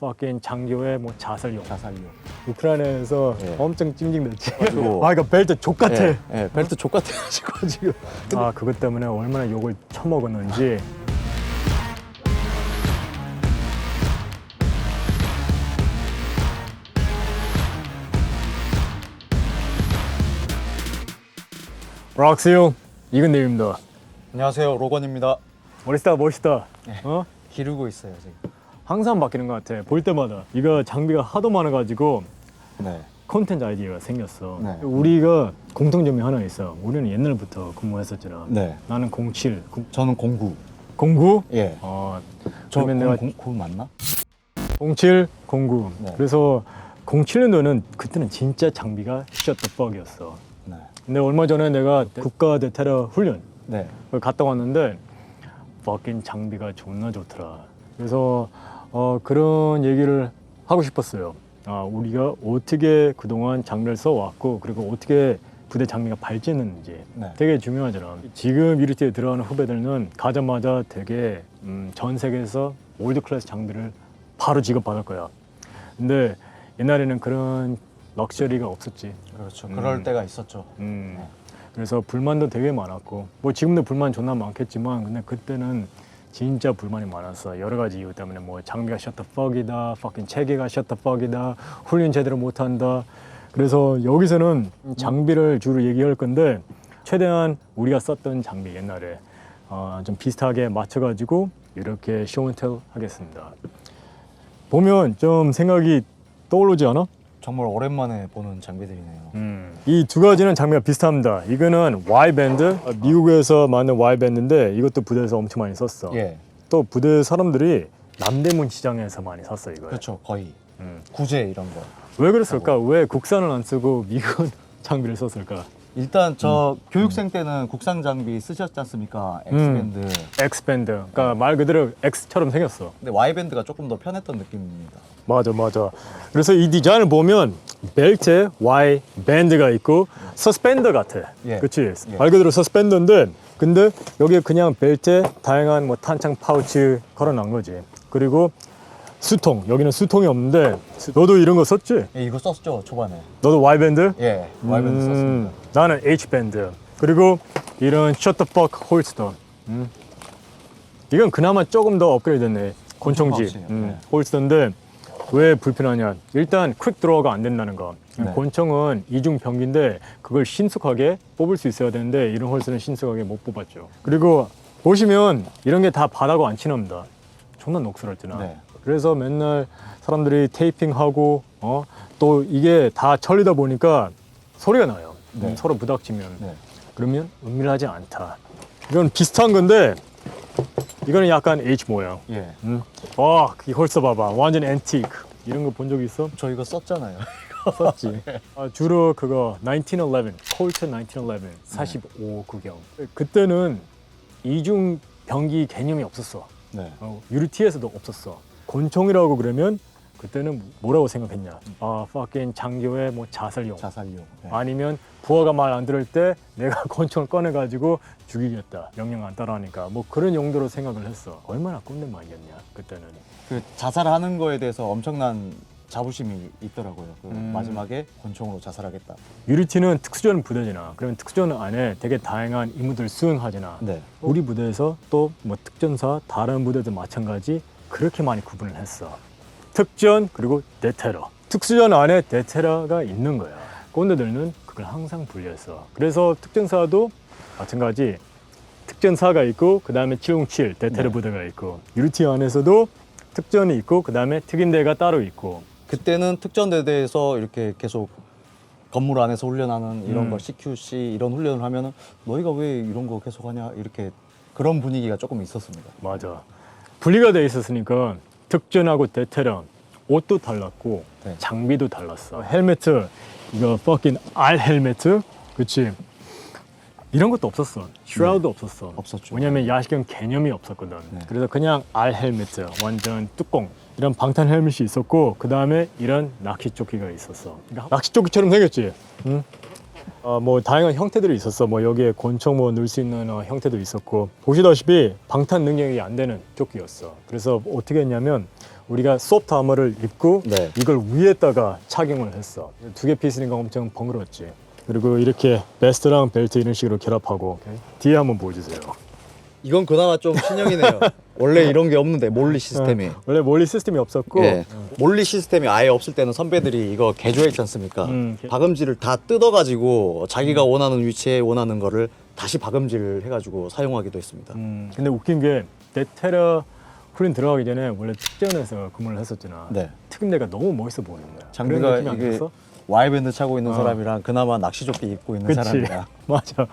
fucking 장교의 뭐 자살용. 자살용. 우크라이나에서 예. 엄청 찡찡댔지. 그리고- 아, 그러니까 벨트 족같아. 예, 벨트 족같아가지고 지금. 아, 그것 때문에 얼마나 욕을 처먹었는지. 락스용 이근대입니다. 안녕하세요, 로건입니다. 멋있다, 멋있다. 네. 어? 기르고 있어요 지금. 항상 바뀌는 것 같아. 볼 때마다. 이거 장비가 하도 많아가지고 네. 콘텐츠 아이디어가 생겼어. 네. 우리가 공통점이 하나 있어. 우리는 옛날부터 근무했었잖아. 네. 나는 07, 저는 09. 09? 예. 저 그러면 내가 09 맞나? 07, 09. 네. 그래서 07년도는 그때는 진짜 장비가 셔터퍽이었어. 네. 근데 얼마 전에 내가 국가 대테러 훈련 네. 갔다 왔는데 fucking 장비가 존나 좋더라. 그래서 그런 얘기를 하고 싶었어요. 우리가 어떻게 그동안 장비를 써왔고 그리고 어떻게 부대 장비가 발전했는지 네. 되게 중요하잖아. 지금 유리티에 들어가는 후배들은 가자마자 되게 전 세계에서 월드 클래스 장비를 바로 지급받을 거야. 근데 옛날에는 그런 럭셔리가 없었지. 그렇죠. 그럴 때가 있었죠. 그래서 불만도 되게 많았고 뭐 지금도 불만 존나 많겠지만 근데 그때는 진짜 불만이 많았어. 여러 가지 이유 때문에 뭐 장비가 셔터퍽이다, fucking 체계가 셔터퍽이다, 훈련 제대로 못한다. 그래서 여기서는 장비를 주로 얘기할 건데 최대한 우리가 썼던 장비 옛날에 좀 비슷하게 맞춰가지고 이렇게 쇼앤텔 하겠습니다. 보면 좀 생각이 떠오르지 않아? 정말 오랜만에 보는 장비들이네요. 이 두 가지는 장비가 비슷합니다. 이거는 Y밴드, 미국에서 만든 Y밴드인데 이것도 부대에서 엄청 많이 썼어. 예. 또 부대 사람들이 남대문 시장에서 많이 샀어 이거. 그렇죠. 거의 음. 구제 이런 거. 왜 그랬을까? 왜 국산을 안 쓰고 미국 장비를 썼을까? 일단 저 교육생 때는 국산 장비 쓰셨지 않습니까? X밴드. X밴드. 그러니까 말 그대로 X처럼 생겼어. 근데 Y밴드가 조금 더 편했던 느낌입니다. 맞아, 맞아. 그래서 이 디자인을 보면 벨트에 Y 밴드가 있고 서스펜더 같아. 예. 그렇지? 예. 말 그대로 서스펜더인데 근데 여기에 그냥 벨트에 다양한 뭐 탄창 파우치 걸어놓은 거지. 그리고 수통. 여기는 수통이 없는데 너도 이런 거 썼지? 예, 이거 썼죠 초반에. 너도 Y 밴드? 예, Y밴드 썼습니다. 나는 H 밴드. 그리고 이런 셔터퍽 홀스터. 이건 그나마 조금 더 업그레이드됐네. 권총지 파우치예요. 네. 홀스터인데 왜 불편하냐? 일단 퀵 드로어가 안 된다는 거. 네. 권총은 이중 병기인데 그걸 신속하게 뽑을 수 있어야 되는데 이런 홀스는 신속하게 못 뽑았죠. 그리고 보시면 이런 게 다 바닥하고 안 친합니다. 존나 녹슬었잖아. 네. 그래서 맨날 사람들이 테이핑하고 또 이게 다 철리다 보니까 소리가 나요. 네. 서로 부닥치면. 네. 그러면 은밀하지 않다. 이건 비슷한 건데 이거는 약간 H 모양. 예. 이 홀서 봐봐. 완전 앤티크. 이런 거 본 적 있어? 저 이거 썼잖아요. 썼지. 주로 그거 1911, 콜트 1911, 45 구경. 그때는 이중 병기 개념이 없었어. 네. 유리티에서도 없었어. 권총이라고 그러면 그때는 뭐라고 생각했냐? fucking 장교의 뭐 자살용. 자살용. 네. 아니면 부하가 말 안 들을 때 내가 권총을 꺼내가지고 죽이겠다. 명령 안 따라하니까 뭐 그런 용도로 생각을 했어. 얼마나 꼰대 말이었냐 그때는. 그 자살하는 거에 대해서 엄청난 자부심이 있더라고요. 그 마지막에 권총으로 자살하겠다. 유리티는 특수전 부대잖아. 그러면 특수전 안에 되게 다양한 임무들 수행하잖아. 네. 우리 부대에서 또 뭐 특전사 다른 부대도 마찬가지 그렇게 많이 구분을 했어. 특전 그리고 대테러. 특수전 안에 대테러가 있는 거야. 꼰대들은 그걸 항상 분리했어. 그래서 특전사도 마찬가지 특전사가 있고 그 다음에 707 대테러 네. 부대가 있고 유리티 안에서도 특전이 있고 그 다음에 특임대가 따로 있고. 그때는 특전대대에서 이렇게 계속 건물 안에서 훈련하는 이런 걸 CQC 이런 훈련을 하면은 너희가 왜 이런 거 계속 하냐 이렇게 그런 분위기가 조금 있었습니다. 맞아. 분리가 돼 있었으니까 특전하고 대테러 옷도 달랐고 네. 장비도 달랐어. 헬멧 이거 fucking R 헬멧 그치? 이런 것도 없었어. 슈라우드 없었어. 없었죠. 왜냐면 야식형 개념이 없었거든. 네. 그래서 그냥 R 헬멧 완전 뚜껑 이런 방탄 헬멧이 있었고 그 다음에 이런 낚시 조끼가 있었어. 그러니까 낚시 조끼처럼 생겼지. 응? 뭐 다양한 형태들이 있었어. 뭐 여기에 권총 뭐 넣을 수 있는 형태도 있었고 보시다시피 방탄 능력이 안 되는 조끼였어. 그래서 어떻게 했냐면 우리가 소프트 아머를 입고 네. 이걸 위에다가 착용을 했어. 두 개 피스니까 엄청 번거롭지. 그리고 이렇게 베스트랑 벨트 이런 식으로 결합하고 뒤에 한번 보여주세요. 이건 그나마 좀 신형이네요. 원래 이런 게 없는데 몰리 시스템이. 원래 몰리 시스템이 없었고 예. 몰리 시스템이 아예 없을 때는 선배들이 이거 개조했지 않습니까? 박음질을 다 뜯어가지고 자기가 원하는 위치에 원하는 거를 다시 박음질 해가지고 사용하기도 했습니다. 근데 웃긴 게 내 테러 훈련 들어가기 전에 원래 특전에서 근무를 했었잖아. 네. 특임대가 너무 멋있어 보이는 거야. 장비가 그런 느낌이 안 이게 들었어? 와이밴드 차고 있는 사람이랑 그나마 낚시조끼 입고 있는 그치. 사람이랑 맞아.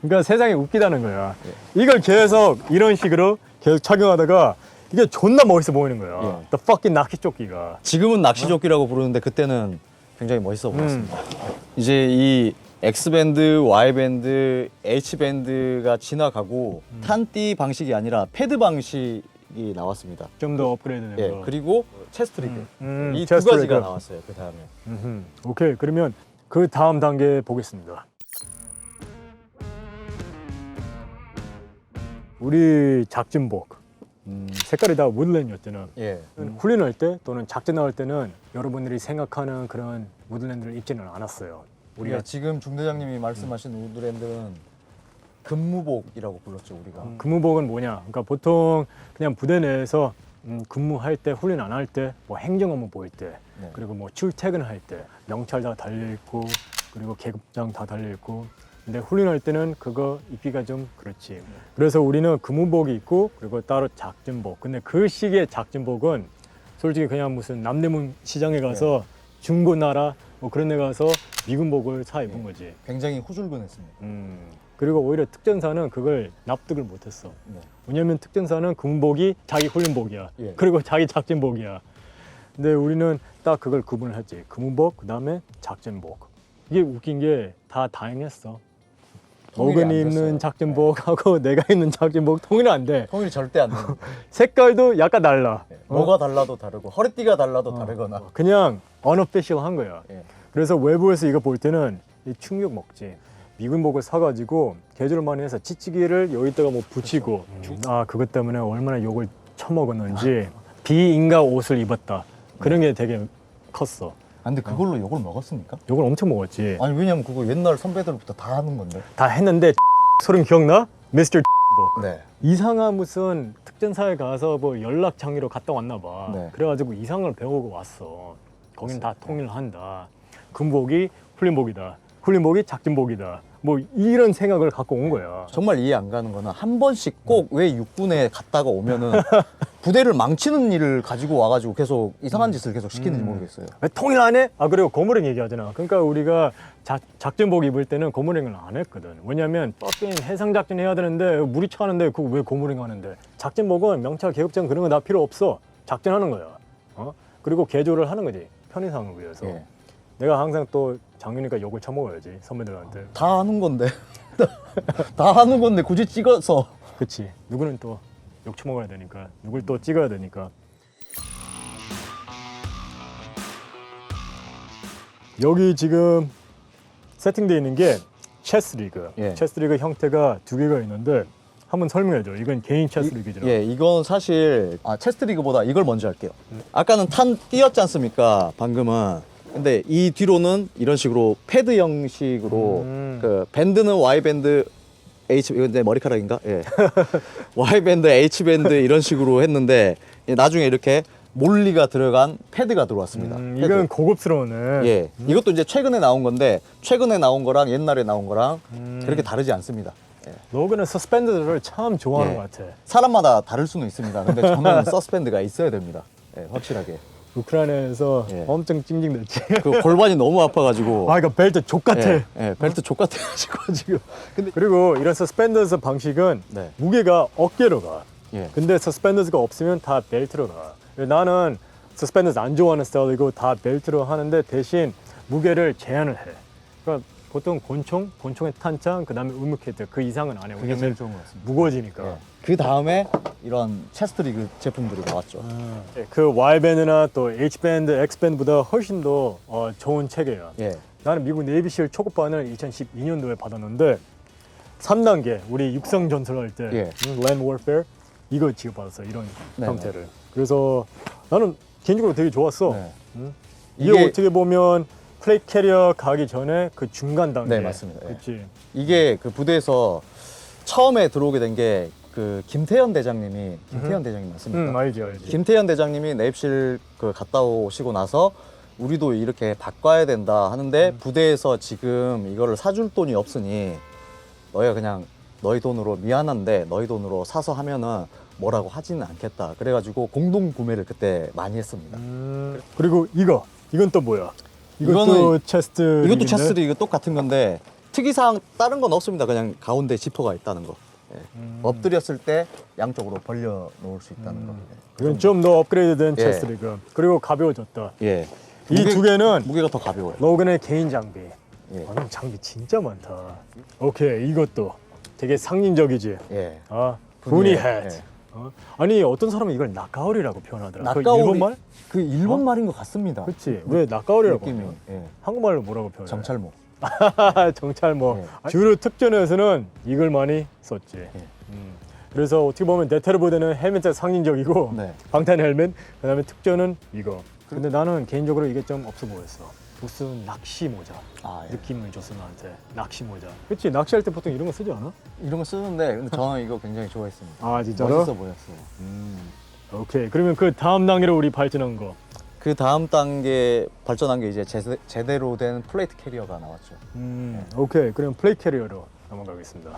그러니까 세상이 웃기다는 거야. 예. 이걸 계속 이런 식으로 계속 착용하다가 이게 존나 멋있어 보이는 거야. 예. The fucking 낚시조끼가. 지금은 낚시조끼라고 부르는데 그때는 굉장히 멋있어 보였습니다. 이제 이 X밴드, Y밴드, H밴드가 지나가고 탄띠 방식이 아니라 패드 방식이 나왔습니다. 좀 더 업그레이드 예, 된 거. 그리고 체스트 리그 이 두 체스트 가지가 리그. 나왔어요. 그 다음에 오케이. 그러면 그 다음 단계 보겠습니다. 우리 작전복. 색깔이 다 우드랜드였잖아. 예, 훈련할 때 또는 작전 나올 때는 여러분들이 생각하는 그런 우드랜드를 입지는 않았어요. 우리가 지금 중대장님이 말씀하신 우드랜드는 근무복이라고 불렀죠 우리가. 근무복은 뭐냐? 그러니까 보통 그냥 부대 내에서 근무할 때, 훈련 안 할 때, 뭐 행정 업무 보일 때, 네. 그리고 뭐 출퇴근할 때, 명찰 다 달려 있고, 그리고 계급장 다 달려 있고. 근데 훈련할 때는 그거 입기가 좀 그렇지. 그래서 우리는 근무복이 있고, 그리고 따로 작전복. 근데 그 시기의 작전복은 솔직히 그냥 무슨 남대문 시장에 가서 중고나라 뭐 그런 데 가서 미군복을 사 입은 거지. 굉장히 후줄근했습니다. 그리고 오히려 특전사는 그걸 납득을 못했어. 네. 왜냐면 특전사는 군복이 자기 훈련복이야. 예. 그리고 자기 작전복이야. 근데 우리는 딱 그걸 구분을 했지. 근무복, 그 다음에 작전복. 이게 웃긴 게 다 다행했어. 통일이 안 어근이 됐어요. 입는 작전복하고 내가 입는 작전복 통일이 안 돼. 통일이 절대 안 되는. 색깔도 약간 달라. 뭐가 달라도 다르고 허리띠가 달라도 다르거나. 그냥 unofficial 한 거야. 예. 그래서 외부에서 이거 볼 때는 이 충격 먹지. 미군복을 사가지고 개조를 많이 해서 찌찌기를 여기다가 뭐 붙이고 아 그것 때문에 얼마나 욕을 처먹었는지 비인가 옷을 입었다 그런 게 되게 컸어. 아, 근데 그걸로 욕을 먹었습니까? 욕을 엄청 먹었지. 아니 왜냐면 그거 옛날 선배들부터 다 하는 건데. 다 했는데 소름 기억나? 미스터 네. 이상한 무슨 특전사에 가서 뭐 연락 장애로 갔다 왔나 봐. 네. 그래가지고 이상을 배우고 왔어. 거긴 다 통일한다. 군복이 훈련복이다. 훈련복이 작전복이다. 뭐 이런 생각을 갖고 온 거야. 정말 이해 안 가는 거는 한 번씩 꼭 왜 육군에 갔다가 오면은 부대를 망치는 일을 가지고 와가지고 계속 이상한 짓을 계속 시키는지 모르겠어요. 왜 통일 안 해? 아 그리고 고무링 얘기하잖아. 그러니까 우리가 작전복 입을 때는 고무링을 안 했거든. 왜냐면 해상 작전 해야 되는데 물이 차는데 그거 왜 고무링 하는데? 작전복은 명찰 계급장 그런 거 다 필요 없어. 작전하는 거야. 그리고 개조를 하는 거지. 편의상을 위해서. 예. 내가 항상 또 장윤이니까 욕을 처먹어야지 선배들한테. 다 하는 건데. 다 하는 건데 굳이 찍어서. 그치. 누구는 또 욕 처먹어야 되니까. 누굴 또 찍어야 되니까. 여기 지금 세팅되어 있는 게 체스 리그. 예. 체스 리그 형태가 두 개가 있는데 한번 설명해줘. 이건 개인 체스 리그잖아. 예, 이건 사실 체스트 리그보다 이걸 먼저 할게요. 아까는 탄 띄었지 않습니까? 방금은. 근데 이 뒤로는 이런 식으로 패드 형식으로 그 밴드는 Y 밴드 H 이건 내 머리카락인가? 예. Y 밴드, H 밴드 이런 식으로 했는데 나중에 이렇게 몰리가 들어간 패드가 들어왔습니다. 패드. 이건 고급스러우네. 예. 이것도 이제 최근에 나온 건데 최근에 나온 거랑 옛날에 나온 거랑 그렇게 다르지 않습니다. 예. 로그는 서스펜드를 참 좋아하는 예. 것 같아. 사람마다 다를 수는 있습니다. 근데 저는 서스펜드가 있어야 됩니다. 예, 확실하게. 우크라이나에서 예. 엄청 찡찡댔지. 그 골반이 너무 아파가지고. 아, 그러니까 벨트 족같아. 예, 예, 벨트 족같아가지고 지금. 근데 그리고 이런 서스펜더스 방식은 네. 무게가 어깨로 가. 예. 근데 서스펜더스가 없으면 다 벨트로 가. 나는 서스펜더스 안 좋아하는 스타일이고 다 벨트로 하는데 대신 무게를 제한을 해. 그러니까 보통 권총의 탄창, 그 다음에 의무캐드 그 이상은 안 해. 그게 제일 왜냐면 좋은 것 같습니다. 무거워지니까. 예. 그 다음에 이런 체스트 리그 제품들이 나왔죠. 그 Y밴드나 또 H밴드, X밴드보다 훨씬 더 좋은 체계야. 예. 나는 미국 네이비실 초급반을 2012년도에 받았는데 3단계 우리 육상 전술할 때 예. Land Warfare 이거 지급받았어. 이런 네네. 형태를. 그래서 나는 개인적으로 되게 좋았어. 네. 이게 어떻게 보면 플레이트 캐리어 가기 전에 그 중간 단계. 네, 맞습니다. 예. 그렇지. 이게 그 부대에서 처음에 들어오게 된 게 그 김태현 대장님 맞습니까? 알지. 김태현 대장님이 내입실 그 갔다 오시고 나서 우리도 이렇게 바꿔야 된다 하는데 부대에서 지금 이거를 사줄 돈이 없으니 너희가 그냥 너희 돈으로 미안한데 너희 돈으로 사서 하면은 뭐라고 하지는 않겠다. 그래가지고 공동 구매를 그때 많이 했습니다. 그리고 이건 또 뭐야? 이것도 체스트. 이것도 체스트 리그 똑같은 건데 특이사항 다른 건 없습니다. 그냥 가운데 지퍼가 있다는 거. 예. 엎드렸을 때 양쪽으로 벌려 놓을 수 있다는 거. 예. 이건 좀 더 업그레이드된 예. 체스트 리그. 그리고 가벼워졌다. 예. 이 두 개는 무게가 더 가벼워요. 로건의 개인 장비. 예. 아, 장비 진짜 많다. 오케이, 이것도 되게 상징적이지. 예. 아, 부니 예. 햇. 예. 아니 어떤 사람은 이걸 나까오리라고 표현하더라. 그 낙가오리 일본말? 그 일본 말인 것 같습니다. 그렇지. 왜 나까오리라고? 느낌이. 하냐? 예. 한국말로 뭐라고 표현해? 정찰모. 정찰모. 예. 주로 특전에서는 이걸 많이 썼지. 예. 그래서 어떻게 보면 네테르보다는 헬멧의 상징적이고 네. 방탄 헬멧, 그다음에 특전은 이거. 근데 나는 개인적으로 이게 좀 없어 보였어. 무슨 낚시 모자 아, 예. 느낌을 줬어 나한테. 낚시 모자. 그렇지. 낚시할 때 보통 이런 거 쓰지 않아? 이런 거 쓰는데 근데 저는 이거 굉장히 좋아했습니다. 아 진짜로? 멋있어 보였어요. 오케이. 그러면 그 다음 단계로 우리 발전한 거. 그 다음 단계 발전한 게 이제 제대로 된 플레이트 캐리어가 나왔죠. 오케이. 그럼 플레이 캐리어로 넘어가겠습니다.